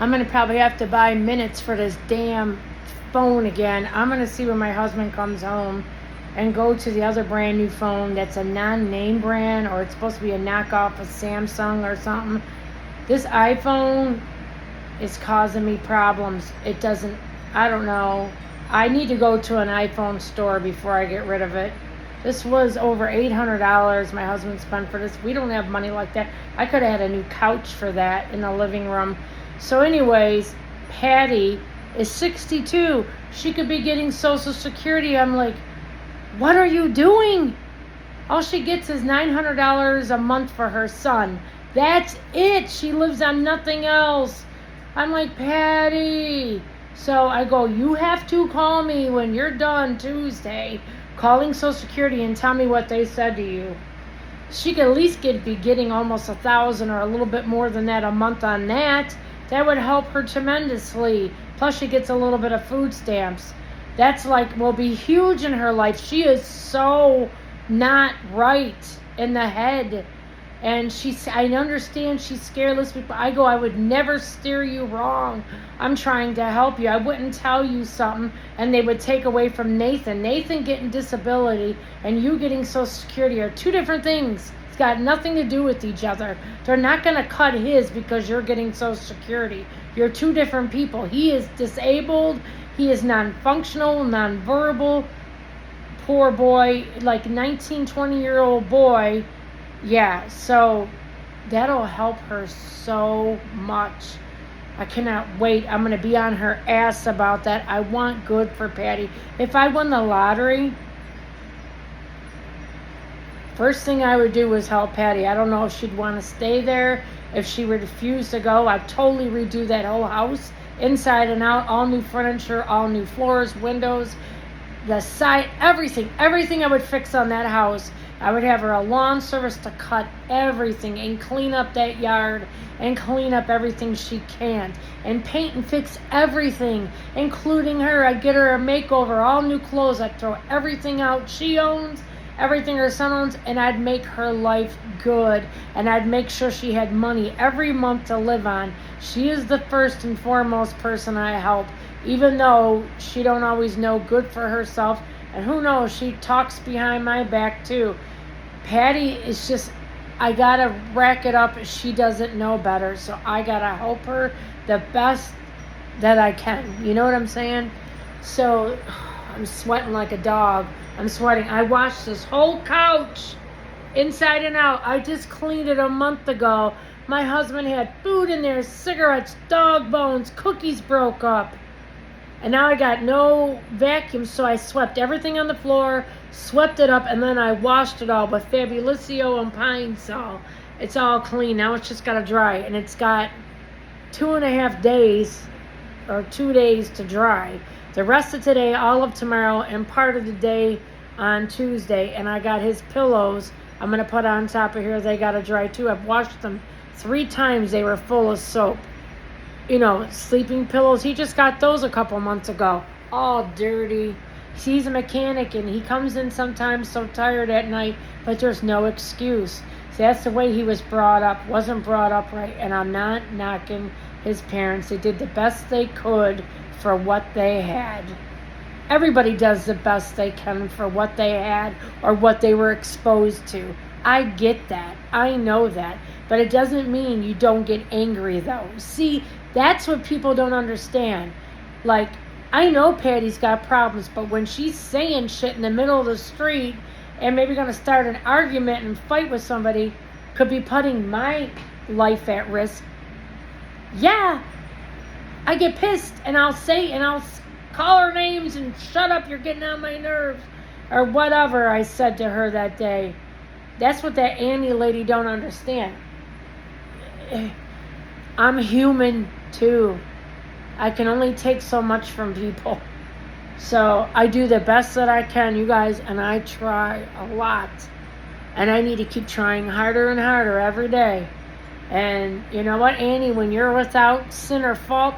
I'm going to probably have to buy minutes for this damn phone again. I'm going to see when my husband comes home and go to the other brand new phone that's a non-name brand, or it's supposed to be a knockoff of Samsung or something. This iPhone is causing me problems. It doesn't, I don't know. I need to go to an iPhone store before I get rid of it. This was over $800 my husband spent for this. We don't have money like that. I could have had a new couch for that in the living room. So anyways, Patty is 62. She could be getting Social Security. I'm like, what are you doing? All she gets is $900 a month for her son. That's it. She lives on nothing else. I'm like, Patty. So I go, you have to call me when you're done Tuesday calling Social Security and tell me what they said to you. She could at least be getting almost $1,000 or a little bit more than that a month on that. That would help her tremendously. Plus she gets a little bit of food stamps. That's like, will be huge in her life. She is so not right in the head. And I understand she's scared of people. I go, I would never steer you wrong. I'm trying to help you. I wouldn't tell you something and they would take away from Nathan. Nathan getting disability and you getting Social Security are two different things. It's got nothing to do with each other. They're not going to cut his because you're getting Social Security. You're two different people. He is disabled. He is non-functional, non-verbal. Poor boy, like 19, 20-year-old boy. Yeah, so that'll help her so much. I cannot wait. I'm going to be on her ass about that. I want good for Patty. If I won the lottery, first thing I would do was help Patty. I don't know if she'd want to stay there. If she refused to go, I'd totally redo that whole house, inside and out, all new furniture, all new floors, windows, the side, everything I would fix on that house. I would have her a lawn service to cut everything and clean up that yard and clean up everything she can and paint and fix everything, including her. I'd get her a makeover, all new clothes. I'd throw everything out she owns, everything her son owns, and I'd make her life good. And I'd make sure she had money every month to live on. She is the first and foremost person I help, even though she don't always know good for herself. And who knows, she talks behind my back too. Patty is just, I gotta rack it up. She doesn't know better, so I gotta help her the best that I can. You know what I'm saying? So I'm sweating like a dog. I'm sweating. I washed this whole couch inside and out. I just cleaned it a month ago. My husband had food in there, cigarettes, dog bones, cookies broke up. And now I got no vacuum, so I swept everything on the floor, swept it up, and then I washed it all with Fabuloso and Pine Sol. It's all clean. Now it's just got to dry. And it's got 2.5 days or 2 days to dry. The rest of today, all of tomorrow, and part of the day on Tuesday. And I got his pillows I'm going to put on top of here. They got to dry too. I've washed them 3 times. They were full of soap. You know, sleeping pillows. He just got those a couple months ago. All dirty. He's a mechanic and he comes in sometimes so tired at night, but there's no excuse. See, that's the way he was brought up. Wasn't brought up right. And I'm not knocking his parents. They did the best they could for what they had. Everybody does the best they can for what they had or what they were exposed to. I get that. I know that. But it doesn't mean you don't get angry, though. See, that's what people don't understand. Like, I know Patty's got problems, but when she's saying shit in the middle of the street and maybe going to start an argument and fight with somebody, could be putting my life at risk. Yeah, I get pissed and I'll say, and I'll call her names and shut up, you're getting on my nerves. Or whatever I said to her that day. That's what that Annie lady don't understand. I'm human too. I can only take so much from people. So I do the best that I can, you guys, and I try a lot. And I need to keep trying harder and harder every day. And you know what, Annie, when you're without sin or fault,